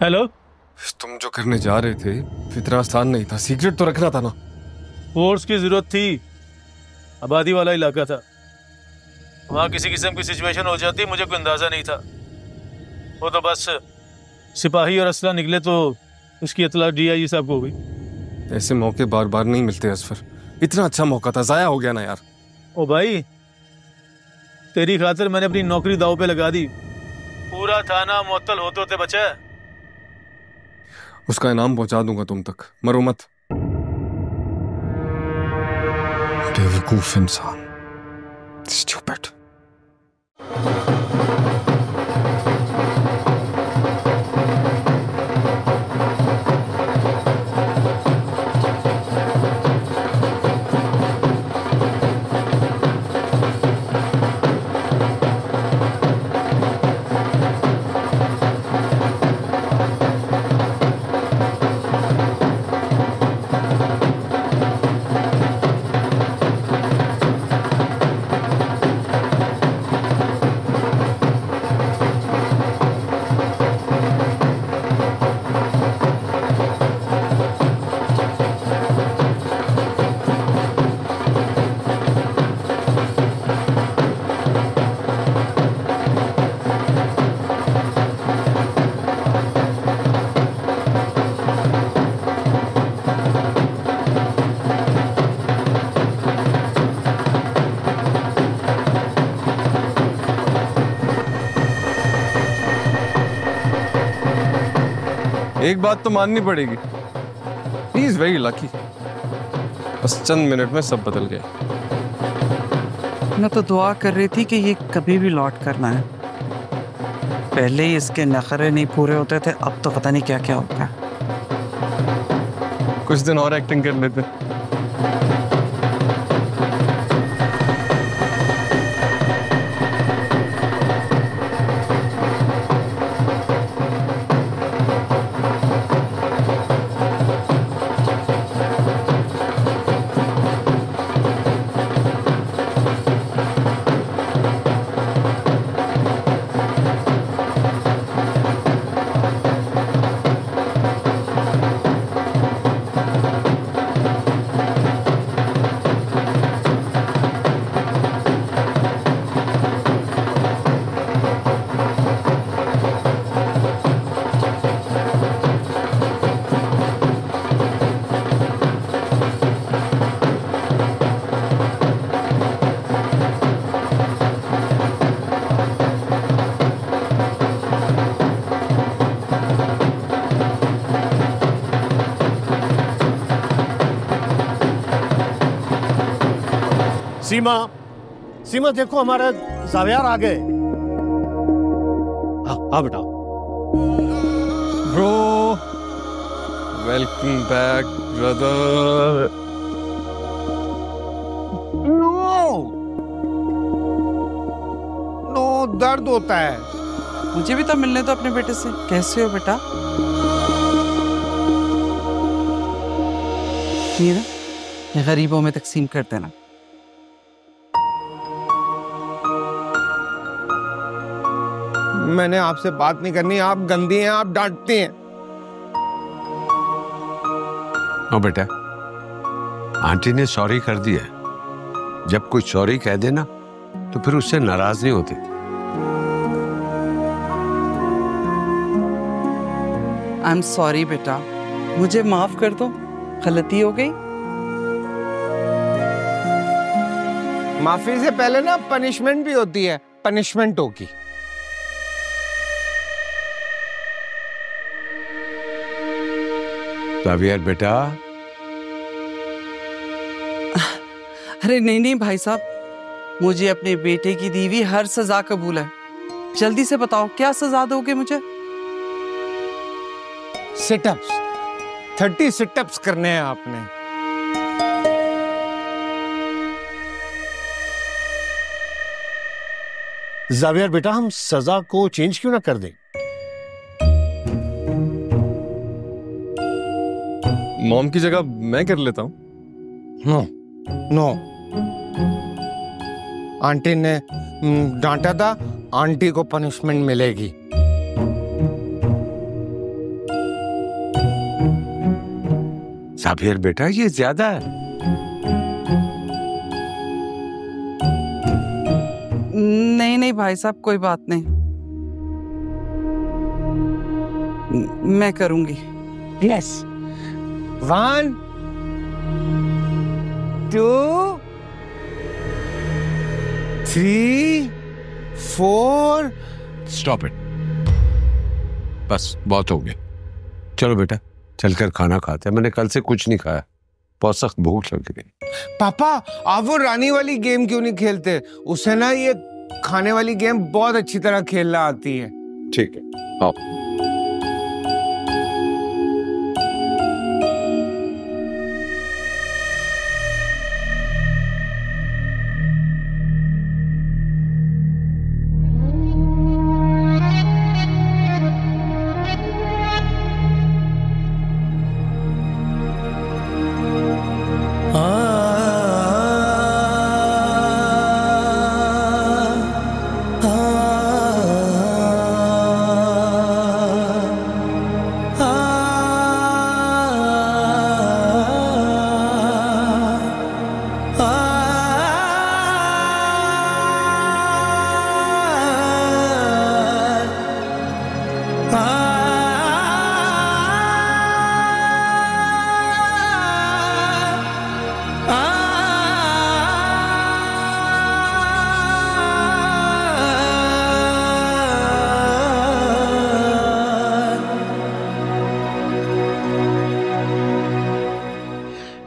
Hello. तुम जो करने जा रहे थे इतना आसान नहीं था, सीक्रेट तो रखना था ना। फोर्स की जरूरत थी, आबादी वाला इलाका था, वहां किसी किस्म की सिचुएशन हो जाती मुझे कोई अंदाजा नहीं था। वो तो बस सिपाही और असला निकले तो उसकी इतला डीआईजी साहब को हो गई। ऐसे मौके बार बार नहीं मिलते असफर, इतना अच्छा मौका था, जाया हो गया ना यार। ओ भाई, तेरी खातिर मैंने अपनी नौकरी दांव पे लगा दी, पूरा थाना मुअत्तल होते होते बचा। उसका इनाम पहुंचा दूंगा तुम तक, मरो मत। बेवकूफ इंसान, स्टूपिड। एक बात तो माननी पड़ेगी, ही इज वेरी लकी। बस चंद मिनट में सब बदल गया। मैं तो दुआ कर रही थी कि ये कभी भी लौट करना है। पहले ही इसके नखरे नहीं पूरे होते थे, अब तो पता नहीं क्या क्या होगा। कुछ दिन और एक्टिंग कर लेते। सीमा, सीमा देखो हमारा जावियार आ गए। हाँ बेटा। Bro, welcome back brother. No दर्द होता है। मुझे भी तो मिलने दो अपने बेटे से। कैसे हो बेटा? ये ना, ये गरीबों में तकसीम कर देना। मैंने आपसे बात नहीं करनी, आप गंदी हैं, आप डांटती हैं। ओ बेटा, आंटी ने सॉरी कर दिया। जब कोई सॉरी कह दे ना तो फिर उससे नाराज नहीं होते। आई एम सॉरी बेटा, मुझे माफ कर दो, गलती हो गई। माफी से पहले ना पनिशमेंट भी होती है, पनिशमेंट होगी। जावियर बेटा। अरे नहीं नहीं भाई साहब, मुझे अपने बेटे की दी हुई हर सजा कबूल है। जल्दी से बताओ क्या सजा दोगे मुझे? सिटअप्स, 30 सिटअप्स करने हैं आपने। जावियर बेटा, हम सजा को चेंज क्यों ना कर दें? मॉम की जगह मैं कर लेता हूँ। नो नो, आंटी ने डांटा था, आंटी को पनिशमेंट मिलेगी। जावेर बेटा, ये ज्यादा है। नहीं नहीं भाई साहब, कोई बात नहीं, मैं करूंगी। यस, 1 2 3 4। स्टॉप इट, बस बहुत हो गया। चलो बेटा, चलकर खाना खाते हैं। मैंने कल से कुछ नहीं खाया, बहुत सख्त भूख लग गई। पापा, आप वो रानी वाली गेम क्यों नहीं खेलते? उसे ना ये खाने वाली गेम बहुत अच्छी तरह खेलना आती है। ठीक है, आओ।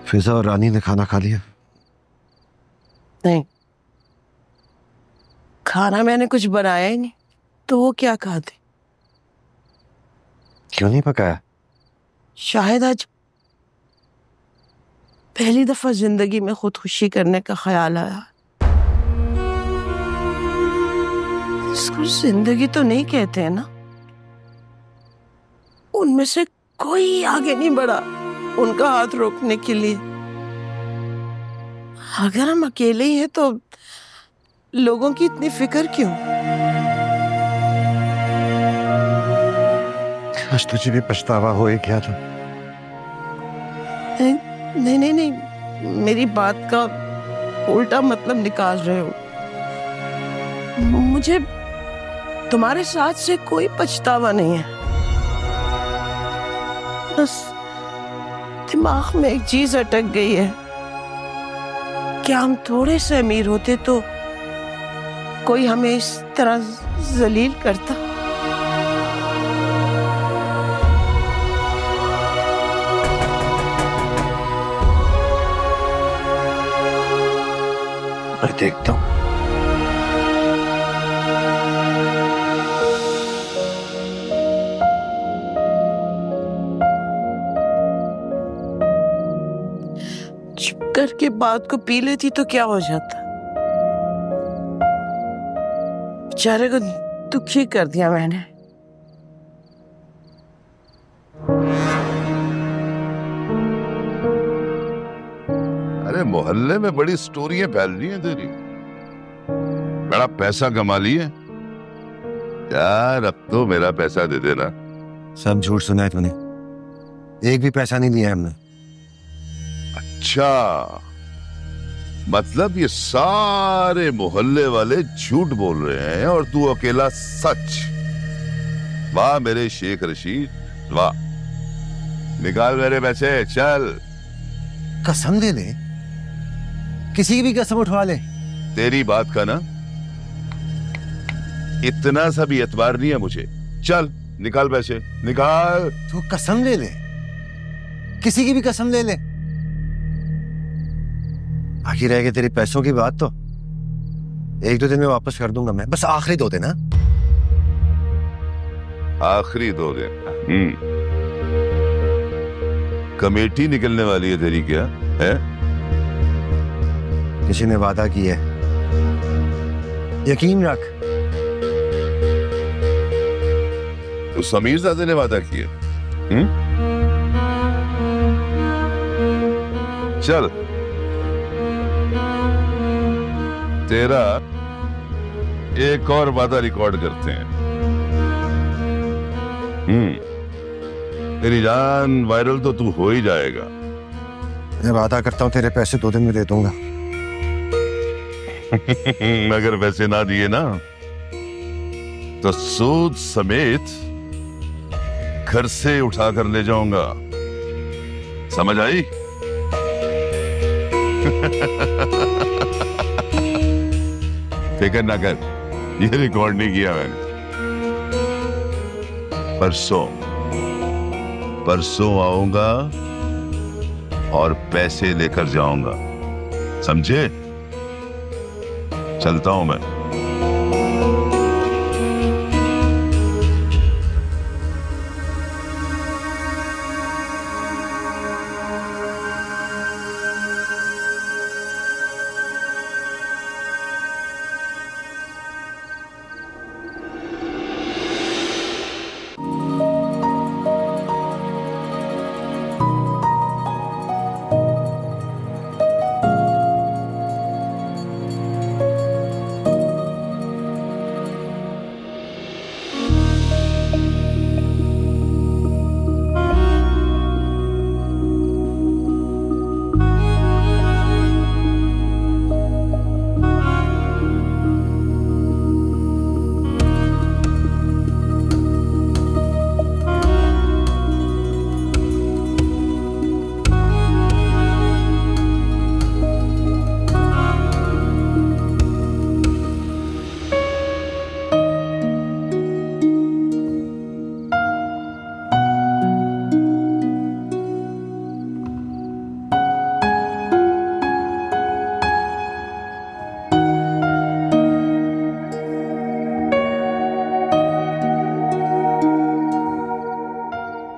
फिजा और रानी ने खाना खा लिया? नहीं, खाना मैंने कुछ बनाया ही नहीं, तो वो क्या खाते? क्यों नहीं पकाया? शायद आज पहली दफा जिंदगी में खुदकुशी करने का ख्याल आया। इसको जिंदगी तो नहीं कहते हैं ना। उनमें से कोई आगे नहीं बढ़ा उनका हाथ रोकने के लिए। अगर हम अकेले ही हैं तो लोगों की इतनी फिक्र क्यों? आज तुझे भी पछतावा होए क्या? तो नहीं नहीं नहीं, मेरी बात का उल्टा मतलब निकाल रहे हो। मुझे तुम्हारे साथ से कोई पछतावा नहीं है, बस दिमाग में एक चीज अटक गई है। क्या हम थोड़े से अमीर होते तो कोई हमें इस तरह जलील करता? मैं देखता हूँ। करके बात को पी लेती तो क्या हो जाता? बेचारे को दुखी कर दिया मैंने। अरे मोहल्ले में बड़ी स्टोरियां फैल रही हैं तेरी, बड़ा पैसा कमा लिए यार। अब तो मेरा पैसा दे देना। सब झूठ सुना है तूने, एक भी पैसा नहीं लिया हमने। अच्छा, मतलब ये सारे मोहल्ले वाले झूठ बोल रहे हैं और तू अकेला सच। वाह मेरे शेख रशीद, वाह। निकाल मेरे पैसे, चल। कसम दे ले, किसी की भी कसम उठवा ले। तेरी बात का ना इतना सा भी एतबार नहीं है मुझे। चल निकाल पैसे, निकाल। तू कसम ले ले, किसी की भी कसम ले ले। बाकी रह गई तेरी पैसों की बात, तो 1-2 दिन में वापस कर दूंगा मैं, बस आखिरी 2 दिन। आखिरी 2 दिन? कमेटी निकलने वाली है तेरी क्या है? किसी ने वादा किया है, यकीन रख। तो समीरजादे ने वादा किया? चल तेरा एक और वादा रिकॉर्ड करते हैं। तेरी जान वायरल तो तू हो ही जाएगा, मैं वादा करता हूँ तेरे पैसे 2 दिन में दे दूंगा। अगर पैसे ना दिए ना तो सूद समेत घर से उठा कर ले जाऊंगा, समझ आई? फिक्र ना कर, ये रिकॉर्ड नहीं किया मैंने। परसों आऊंगा और पैसे लेकर जाऊंगा, समझे? चलता हूं मैं।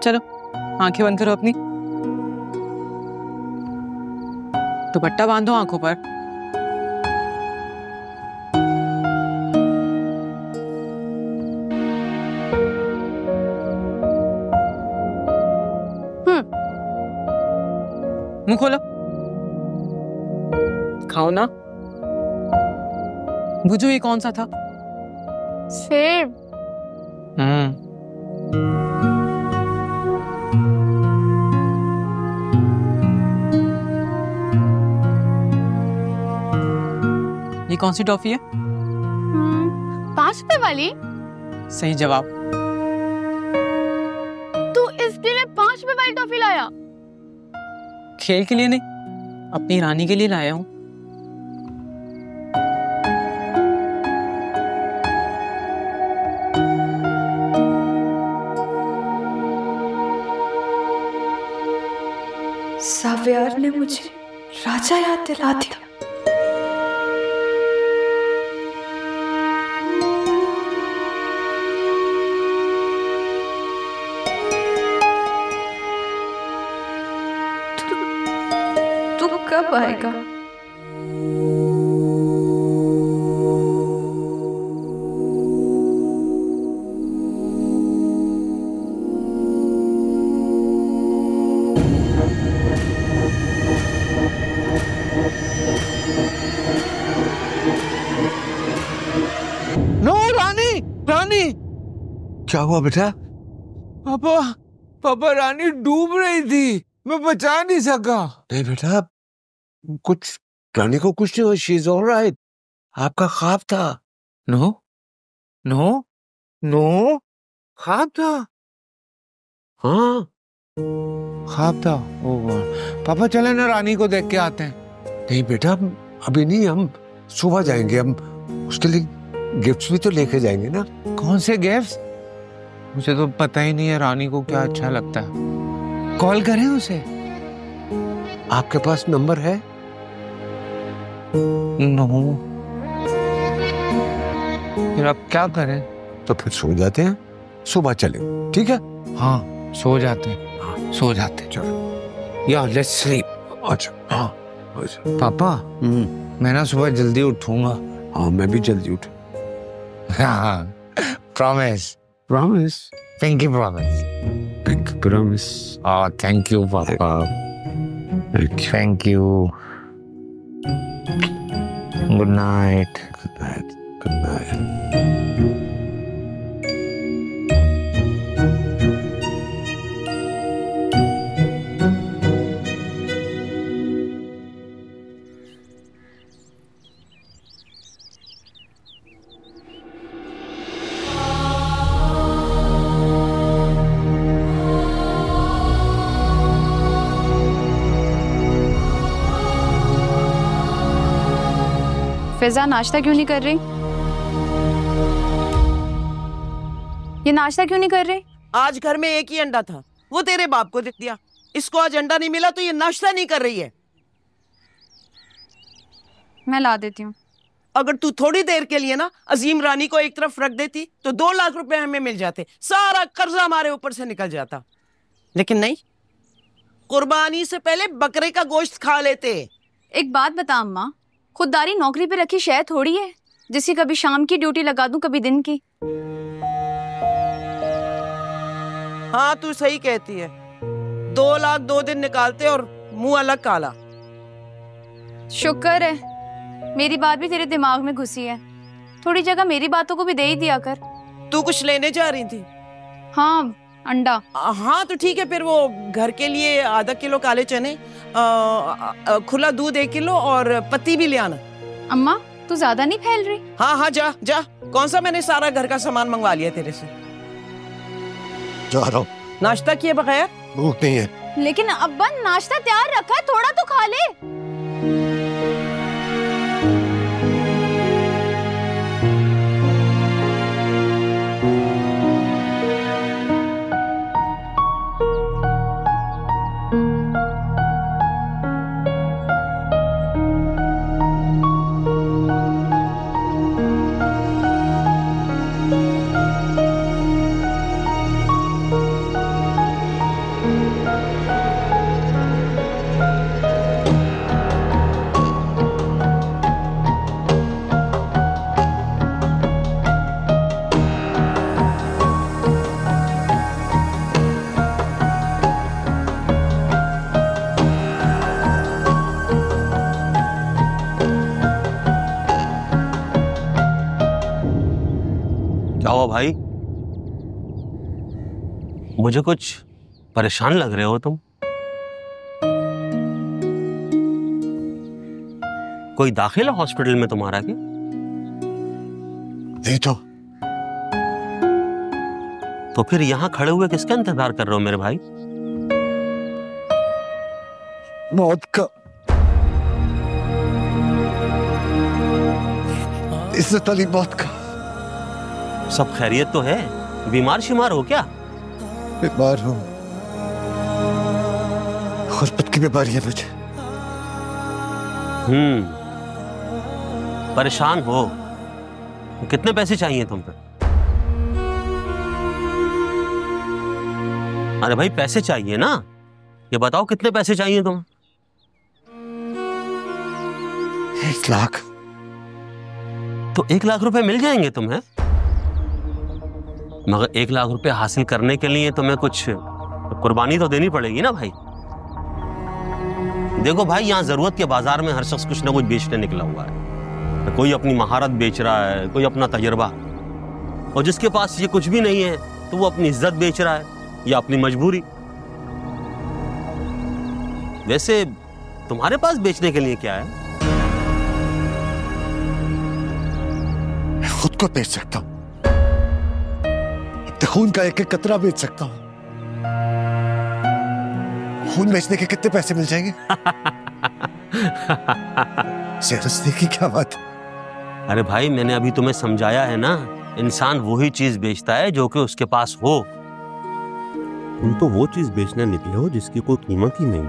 चलो आंखें बंद करो अपनी, दुपट्टा बांधो आंखों पर। मुंह खोलो, खाओ ना। बुझो ये कौन सा था? सेब। ये कौन सी टॉफी है? 5 रुपए वाली। सही जवाब। तू इसके लिए 5 रुपए वाली टॉफी लाया? खेल के लिए नहीं, अपनी रानी के लिए लाया हूं। ज़ावियर ने मुझे राजा याद दिला दिया। तू कब आएगा? नो रानी, रानी क्या हुआ बेटा? पापा, पापा रानी डूब रही थी, मैं बचा नहीं सका। नहीं बेटा, कुछ रानी को कुछ नहीं हुआ, शी इज ऑलराइट। आपका ख्वाब था। नो नो नो, ख्वाब था। हाँ ख्वाब था। ओह पापा, चले ना रानी को देख के आते हैं। नहीं बेटा, अभी नहीं, हम सुबह जाएंगे। हम उसके लिए गिफ्ट्स भी तो लेके जाएंगे ना। कौन से गिफ्ट्स? मुझे तो पता ही नहीं है रानी को क्या अच्छा लगता है। कॉल करें उसे? आपके पास नंबर है? नो। फिर अब क्या करें? तो फिर सो जाते हैं, सुबह चले, ठीक है? हाँ सो जाते हैं। हाँ सो जाते हैं। चलो या लेट्स स्लीप। अच्छा हाँ पापा, मैं ना सुबह जल्दी उठूंगा। हाँ मैं भी जल्दी उठूं। हाँ promise. Promise? Pinky promise. Pinky promise. हाँ थैंक यू पापा। Thank you. Good night. Good night. Good night. Fiza नाश्ता क्यों नहीं कर रही? ये नाश्ता क्यों नहीं कर रही? आज घर में एक ही अंडा था, वो तेरे बाप को दे दिया। इसको आज अंडा नहीं मिला तो ये नाश्ता नहीं कर रही है। मैं ला देती हूँ। अगर तू थोड़ी देर के लिए ना अजीम रानी को एक तरफ रख देती तो 2 लाख रुपए हमें मिल जाते, सारा कर्जा हमारे ऊपर से निकल जाता। लेकिन नहीं, कुर्बानी से पहले बकरे का गोश्त खा लेते। एक बात बता अम्मा, खुददारी नौकरी पे रखी शय थोड़ी है जिसकी कभी शाम की ड्यूटी लगा दूं कभी दिन की। हाँ तू सही कहती है, 2 लाख 2 दिन निकालते और मुंह अलग काला। शुक्र है मेरी बात भी तेरे दिमाग में घुसी है, थोड़ी जगह मेरी बातों को भी दे ही दिया कर। तू कुछ लेने जा रही थी? हाँ अंडा। हाँ तो ठीक है, फिर वो घर के लिए आधा किलो काले चने, खुला दूध 1 किलो और पत्ती भी ले आना। अम्मा तू ज्यादा नहीं फैल रही? हाँ हाँ जा जा, कौन सा मैंने सारा घर का सामान मंगवा लिया तेरे से। जा रहा हूँ। नाश्ता किए बगैर? भूख नहीं है। लेकिन अब्बा नाश्ता तैयार रखा है, थोड़ा तो खा ले। क्या हुआ भाई, मुझे कुछ परेशान लग रहे हो तुम? कोई दाखिल है हॉस्पिटल में तुम्हारा क्या? नहीं तो फिर यहां खड़े हुए किसका इंतजार कर रहे हो मेरे भाई? मौत का। इज्जत अली मौत का। सब खैरियत तो है? बीमार शिमार हो क्या? बीमार हूं, खुरपत की बीमारी है मुझे। परेशान हो? कितने पैसे चाहिए तुम पे? अरे भाई पैसे चाहिए ना, ये बताओ कितने पैसे चाहिए तुम्हें? 1 लाख। तो 1 लाख रुपए मिल जाएंगे तुम्हें, मगर 1 लाख रुपए हासिल करने के लिए तुम्हें कुछ कुर्बानी तो देनी पड़ेगी ना भाई। देखो भाई, यहाँ जरूरत के बाजार में हर शख्स कुछ ना कुछ बेचने निकला हुआ है। कोई अपनी महारत बेच रहा है, कोई अपना तजर्बा, और जिसके पास ये कुछ भी नहीं है तो वो अपनी इज्जत बेच रहा है या अपनी मजबूरी। वैसे तुम्हारे पास बेचने के लिए क्या है? मैं खुद को बेच सकता हूं, अपने खून का एक एक कतरा बेच सकता हूं। खून बेचने के कितने पैसे मिल जाएंगे? सीरियसली की क्या बात? अरे भाई मैंने अभी तुम्हें समझाया है ना, इंसान वही चीज बेचता है जो कि उसके पास हो। तुम तो वो चीज बेचने निकले हो जिसकी कोई कीमत ही नहीं।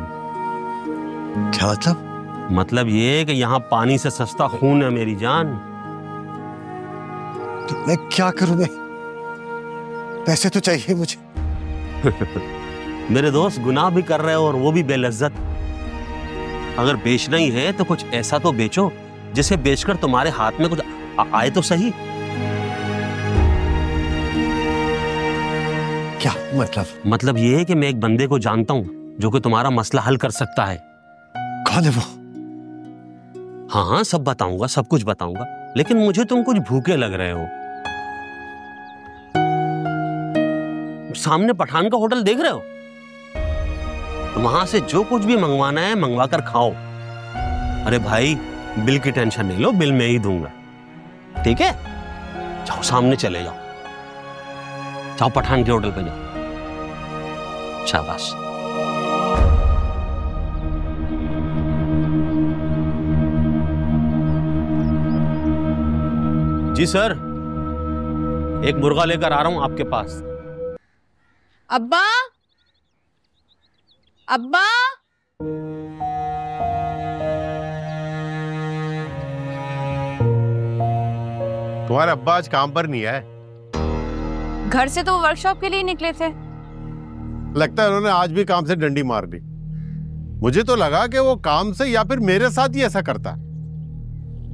क्या मतलब? मतलब ये कि यहाँ पानी से सस्ता खून है मेरी जान। तो मैं क्या करूं? मैं पैसे तो चाहिए मुझे। मेरे दोस्त, गुनाह भी कर रहे हो और वो भी बेलज्जत। अगर बेचना ही है तो कुछ ऐसा तो बेचो जिसे बेचकर तुम्हारे हाथ में कुछ आए तो सही। क्या मतलब? मतलब ये है कि मैं एक बंदे को जानता हूं जो कि तुम्हारा मसला हल कर सकता है। कौन है वो? हाँ हाँ सब बताऊंगा, सब कुछ बताऊंगा, लेकिन मुझे तुम कुछ भूखे लग रहे हो। सामने पठान का होटल देख रहे हो? तो वहां से जो कुछ भी मंगवाना है मंगवा कर खाओ। अरे भाई बिल की टेंशन नहीं लो, बिल मैं ही दूंगा, ठीक है? जाओ सामने चले जाओ, जाओ पठान के होटल पे जाओ। शाबाश। जी सर, एक मुर्गा लेकर आ रहा हूं आपके पास। अब्बा, अब्बा, तुम्हारे अब्बा आज काम पर नहीं है। घर से तो वो वर्कशॉप के लिए निकले थे। लगता है उन्होंने आज भी काम से डंडी मार दी। मुझे तो लगा कि वो काम से या फिर मेरे साथ ही ऐसा करता है,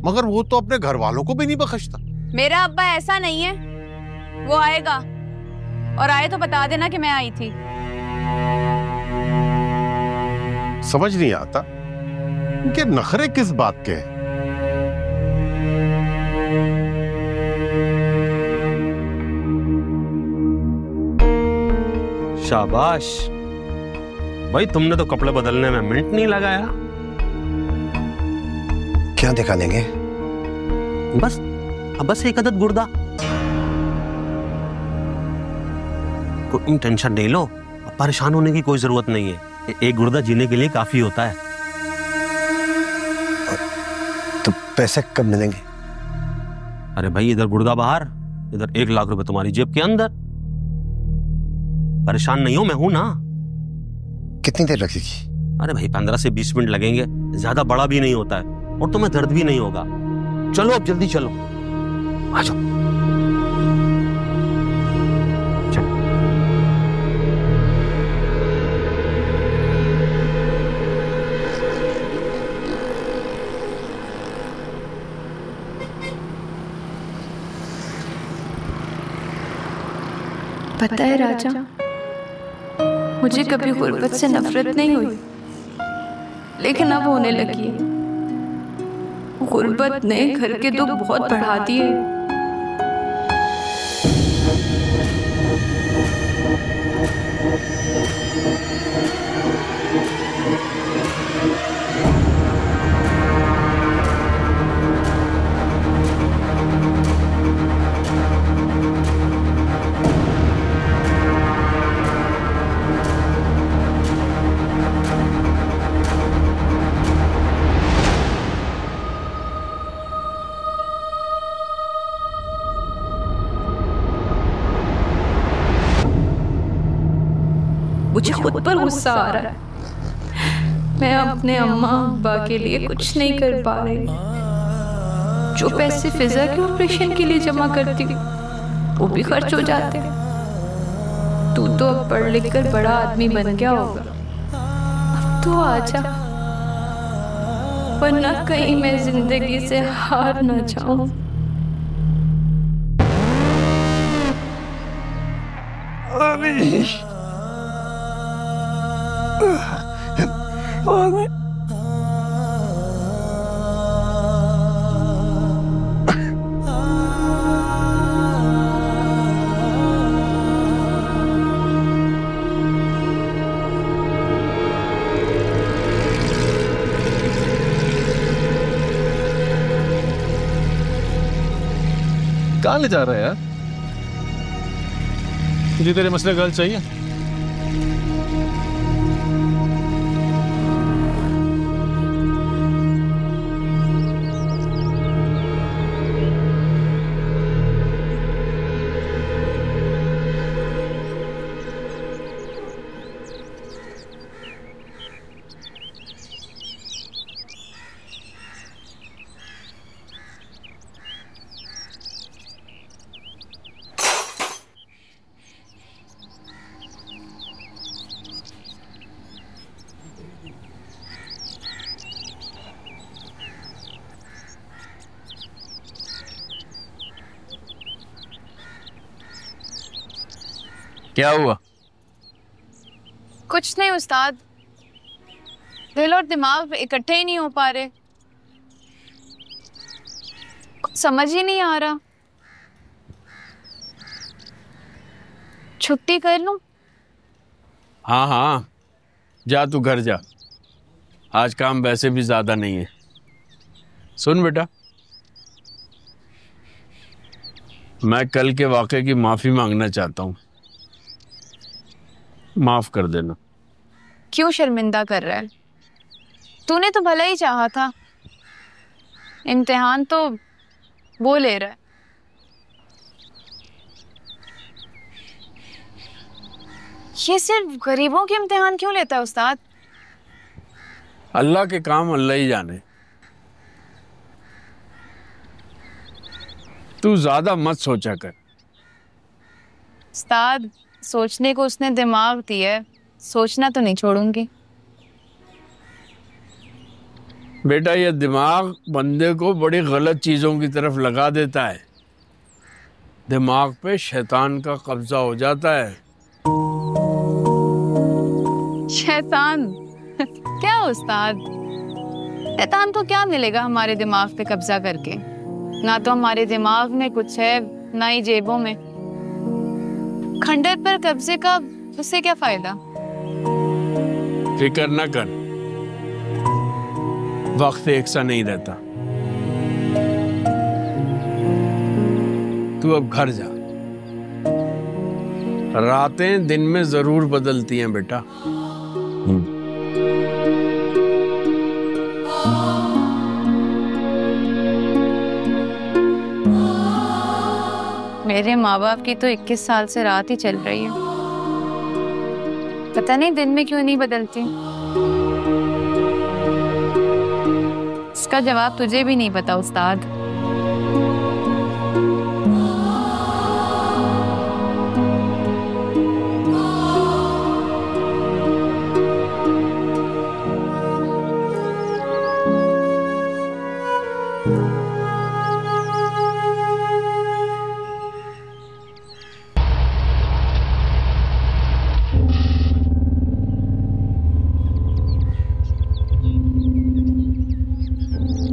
मगर वो तो अपने घर वालों को भी नहीं बख्शता। मेरा अब्बा ऐसा नहीं है, वो आएगा और आए तो बता देना कि मैं आई थी। समझ नहीं आता कि नखरे किस बात के हैं। शाबाश भाई, तुमने तो कपड़े बदलने में मिनट नहीं लगाया। क्या दिखा देंगे? बस एक अदद गुर्दा। कोई टेंशन नहीं लो, परेशान होने की कोई जरूरत नहीं है। एक गुर्दा जीने के लिए काफी होता है। तो पैसे कब मिलेंगे? अरे भाई, इधर गुर्दा बाहर, इधर 1 लाख रुपए तुम्हारी जेब के अंदर। परेशान नहीं हो, मैं हूं ना। कितनी देर लगेगी? अरे भाई 15 से 20 मिनट लगेंगे, ज्यादा बड़ा भी नहीं होता है और तुम्हें दर्द भी नहीं होगा। चलो अब जल्दी चलो, आ जाओ। पता है राजा, मुझे कभी गुर्बत से नफरत नहीं हुई, लेकिन अब होने लगी है। गुर्बत ने घर के दुख बहुत बढ़ा दिए। मुझे खुद पर गुस्सा आ रहा है। मैं अपने अम्मा अब्बा के लिए कुछ नहीं कर पा रही। जो पैसे फिजा के ऑपरेशन के लिए जमा करती वो भी खर्च हो जाते। तू तो अब पढ़ लिख कर बड़ा आदमी बन गया होगा, अब तो आजा, वरना कहीं मैं जिंदगी से हार ना जाऊं। कहाँ ले जा रहा है यार? तुझे तेरे मसले का हल चाहिए? क्या हुआ? कुछ नहीं उस्ताद, दिल और दिमाग इकट्ठे ही नहीं हो पा रहे। कुछ समझ ही नहीं आ रहा। छुट्टी कर लूं? हाँ हाँ, जा तू घर जा, आज काम वैसे भी ज्यादा नहीं है। सुन बेटा, मैं कल के वाक़े की माफी मांगना चाहता हूँ, माफ कर देना। क्यों शर्मिंदा कर रहा है? तूने तो भला ही चाहा था, इम्तिहान तो वो ले रहा है। ये सिर्फ गरीबों के इम्तिहान क्यों लेता है उस्ताद? अल्लाह के काम अल्लाह ही जाने। तू ज्यादा मत सोचा कर। उस्ताद, सोचने को उसने दिमाग दिया है, सोचना तो नहीं छोड़ूंगी। बेटा, ये दिमाग बंदे को बड़ी गलत चीजों की तरफ लगा देता है। दिमाग पे शैतान का कब्जा हो जाता है। शैतान? क्या उस्ताद, शैतान तो क्या मिलेगा हमारे दिमाग पे कब्जा करके? ना तो हमारे दिमाग में कुछ है, ना ही जेबों में। खंडर पर कब्जे का उससे क्या फायदा? फिक्र न कर, वक्त एक सा नहीं रहता। तू अब घर जा। रातें दिन में जरूर बदलती हैं बेटा। मेरे माँ बाप की तो 21 साल से रात ही चल रही है। पता नहीं दिन में क्यों नहीं बदलती। इसका जवाब तुझे भी नहीं पता उस्ताद।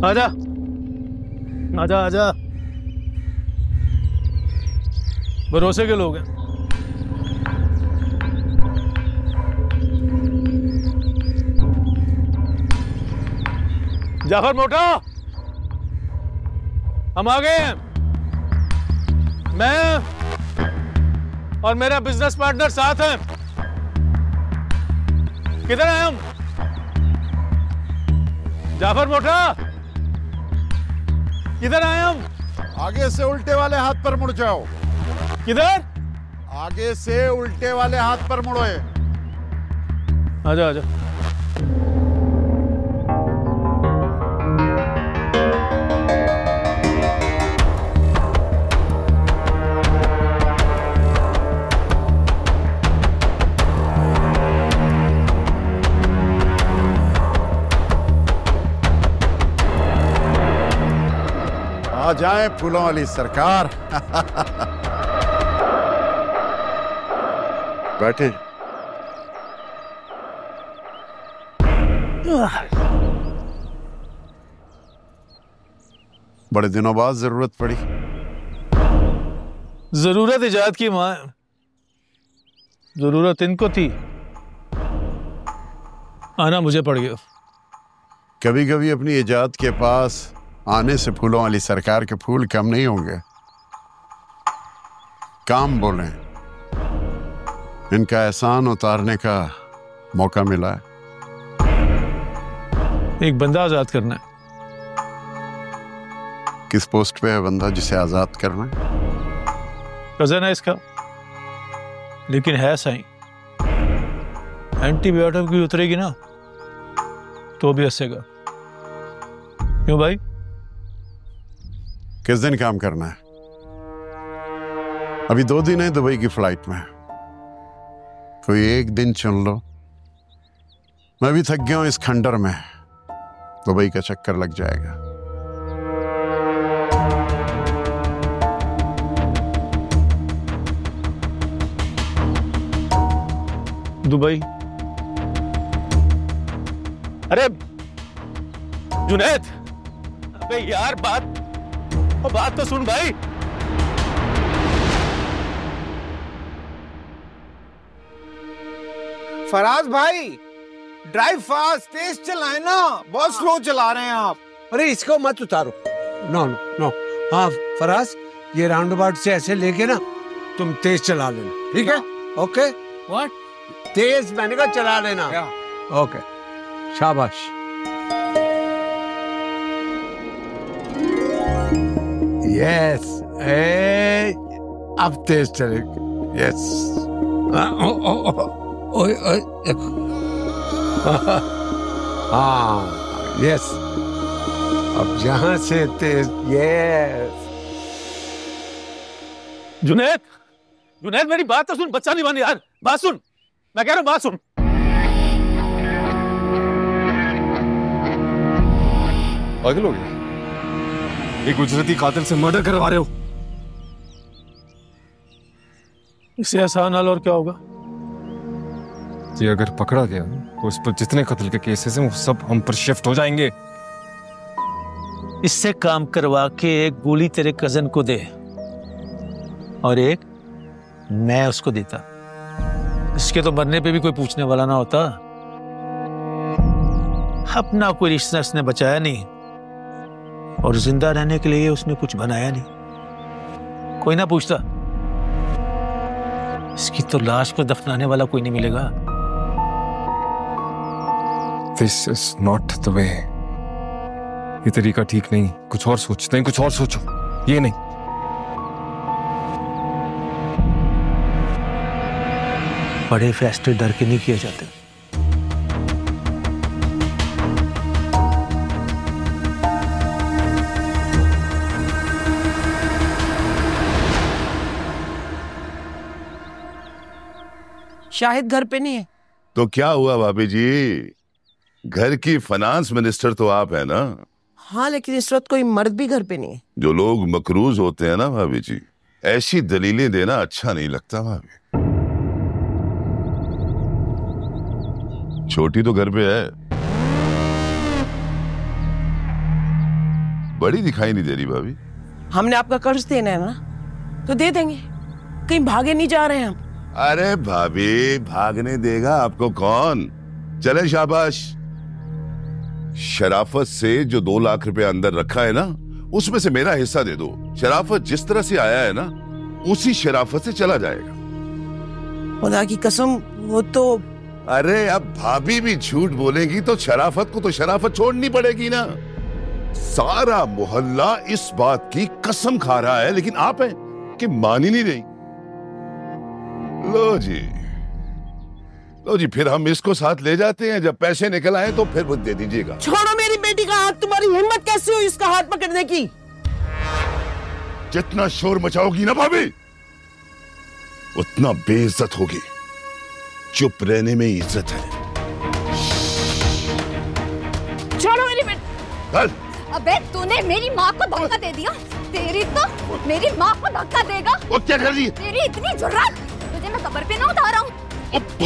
आजा आजा आजा, भरोसे के लोग हैं। जाफर मोटा, हम आ गए हैं। मैं और मेरा बिजनेस पार्टनर साथ हैं। किधर हैं हम? जाफर मोटा, किधर आए हम? आगे से उल्टे वाले हाथ पर मुड़ जाओ। किधर? आगे से उल्टे वाले हाथ पर मुड़ो। आजा आजा। आ जाए फूलों वाली सरकार। बैठे। बड़े दिनों बाद जरूरत पड़ी। जरूरत इजाद की मां, जरूरत इनको थी, आना मुझे पड़ गया। कभी कभी अपनी इजाद के पास आने से फूलों वाली सरकार के फूल कम नहीं होंगे। काम बोले, इनका एहसान उतारने का मौका मिला है। एक बंदा आजाद करना है। किस पोस्ट पे है बंदा जिसे आजाद करना है? कजन है इसका, लेकिन है सही। एंटीबायोटिक भी उतरेगी ना तो भी हंसेगा। क्यों भाई? किस दिन काम करना है? अभी 2 दिन है दुबई की फ्लाइट में। कोई एक दिन चुन लो। मैं भी थक गया हूं इस खंडर में। दुबई का चक्कर लग जाएगा। दुबई? अरे जुनैद, अबे यार बात तो सुन भाई। फराज भाई, ड्राइव फास्ट, तेज चलाए ना, बहुत स्लो चला रहे हैं आप। अरे इसको मत उतारो। No no no. हाँ फराज, ये राउंड अबाउट से ऐसे लेके ना तुम तेज चला लेना, ठीक है? ओके। व्हाट? तेज मैंने कहा चला लेना। ओके, शाबाश। यस, अब तेज चलेगा। यस, हाँ यस, अब जहां से तेज, यस। जुनैद, जुनैद मेरी बात तो सुन, बच्चा नहीं बन यार, बात सुन, मैं कह रहा हूँ बात सुन। पागल हो गया? एक गुजराती कातिल से मर्डर करवा रहे हो? इससे आसान हाल और क्या होगा? ये अगर पकड़ा गया तो इस पर जितने कत्ल के केसेस हैं वो सब हम पर शिफ्ट हो जाएंगे। इससे काम करवा के एक गोली तेरे कजन को दे और एक मैं उसको देता, इसके तो मरने पे भी कोई पूछने वाला ना होता। अपना कोई रिश्ता इसने बचाया नहीं और जिंदा रहने के लिए उसने कुछ बनाया नहीं, कोई ना पूछता। इसकी तो लाश को दफनाने वाला कोई नहीं मिलेगा। This is not the way. ये तरीका ठीक नहीं, कुछ और सोचते हैं, कुछ और सोचो, ये नहीं। बड़े फैसले डर के नहीं किए जाते। शाहिद घर पे नहीं है। तो क्या हुआ भाभी जी, घर की फाइनेंस मिनिस्टर तो आप है ना। हाँ लेकिन इस वक्त कोई मर्द भी घर पे नहीं है। जो लोग मकरूज होते हैं ना भाभी जी, ऐसी दलीलें देना अच्छा नहीं लगता भाभी। छोटी तो घर पे है, बड़ी दिखाई नहीं दे रही भाभी। हमने आपका कर्ज देना है ना, तो दे देंगे, कहीं भागे नहीं जा रहे हैं हम। अरे भाभी, भागने देगा आपको कौन? चले शाबाश। शराफत से जो 2 लाख रुपए अंदर रखा है ना, उसमें से मेरा हिस्सा दे दो। शराफत जिस तरह से आया है ना, उसी शराफत से चला जाएगा। खुदा की कसम, वो तो। अरे अब भाभी भी झूठ बोलेगी तो शराफत को तो शराफत छोड़नी पड़ेगी ना। सारा मोहल्ला इस बात की कसम खा रहा है, लेकिन आप हैं कि मान ही नहीं रही। लो जी, फिर हम इसको साथ ले जाते हैं, जब पैसे निकल आए तो फिर वो दे दीजिएगा। छोड़ो मेरी बेटी का हाथ, तुम्हारी हिम्मत कैसे हुई इसका हाथ पकड़ने की? जितना शोर मचाओगी ना भाभी, उतना बेइज्जत होगी। चुप रहने में इज्जत है। छोड़ो मेरी बेटी। अबे तूने मेरी माँ को धक्का दे दिया, तेरी तो मेरी माँ को धक्का देगा। वो क्या कर रही है? तेरी इतनी जुर्रत, तुझे मैं कब्र पे ना उतारा हूँ।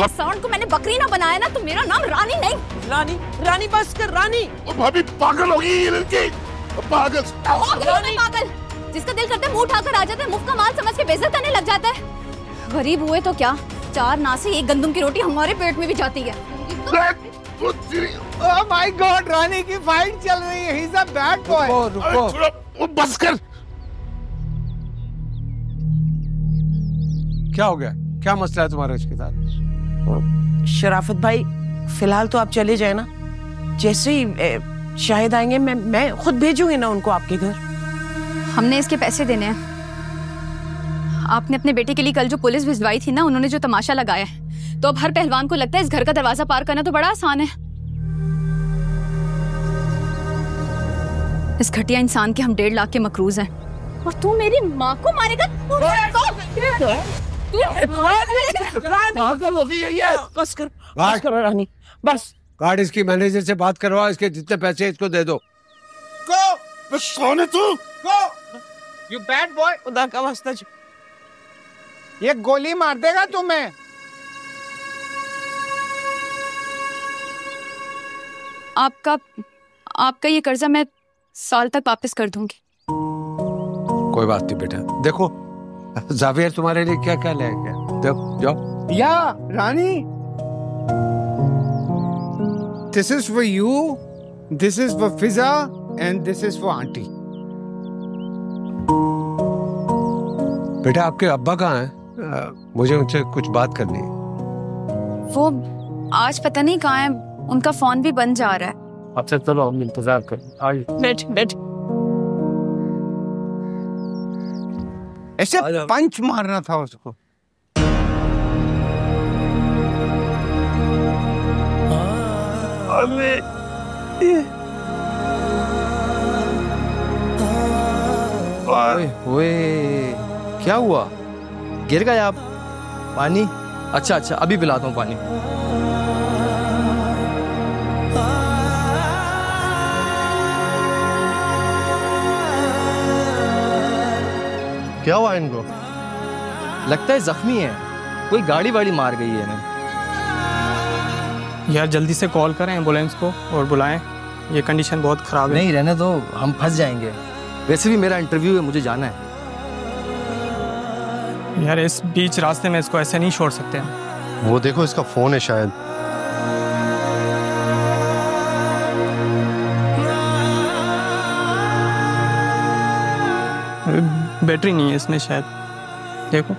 साउंड को मैंने बकरी ना बनाया ना, तो मेरा नाम रानी नहीं। रानी, रानी बस कर रानी। भाभी पागल होगी ये लड़की, पागल। पागल, जिसका दिल करता है मुंह उठाकर आ जाता है, मुफ्त का माल समझ के बेइज्जत करने लग जाता है। गरीब हुए तो क्या, 4 ना से 1 गंदम की रोटी हमारे पेट में भी जाती है। ओह माय गॉड, रानी की फाइट चल रही है। He is a bad boy. रुको, बस कर। क्या हो गया? क्या मसला है तुम्हारा इसके साथ? शराफत भाई, फिलहाल तो आप चले जाए ना। जैसे ही शाहिद आएंगे, मैं खुद भेजूंगी ना उनको आपके घर। हमने इसके पैसे देने हैं। आपने अपने बेटे के लिए कल जो पुलिस भिजवाई थी ना, उन्होंने जो तमाशा लगाया है, तो अब हर पहलवान को लगता है इस घर का दरवाजा पार करना तो बड़ा आसान है। इस घटिया इंसान के हम 1.5 लाख के मकरूज हैं, और तू मेरी माँ को मारेगा? बस करो रानी, बस। कार्ड इसकी मैनेजर से बात करवा, इसके जितने पैसे इसको दे दो। कौन है तू? You bad boy. खुदा का वास्ता, ये गोली मार देगा तुम्हें। आपका ये कर्जा मैं साल तक वापस कर दूंगी। कोई बात नहीं बेटा, देखो जावियर तुम्हारे लिए क्या क्या ले गया। देखो जाओ। या Rani, this is for you, this is for Fiza and this is for aunty. बेटा आपके अब्बा कहाँ हैं? मुझे उनसे कुछ बात करनी है। वो आज पता नहीं कहाँ है, उनका फोन भी बंद जा रहा है। अच्छा चलो हम इंतजार करें, आइए। बैठ। ऐसे पंच मारना था उसको। ओए, क्या हुआ? गिर गए आप? पानी? अच्छा अच्छा, अभी पिलाता हूँ पानी। क्या हुआ इनको? लगता है जख्मी है, कोई गाड़ी वाड़ी मार गई है इन्हें। यार जल्दी से कॉल करें एम्बुलेंस को और बुलाएं, ये कंडीशन बहुत ख़राब है। नहीं रहने दो, हम फंस जाएंगे। वैसे भी मेरा इंटरव्यू है, मुझे जाना है। यार इस बीच रास्ते में इसको ऐसे नहीं छोड़ सकते हम। वो देखो, इसका फोन है शायद। बैटरी नहीं है इसमें शायद, देखो।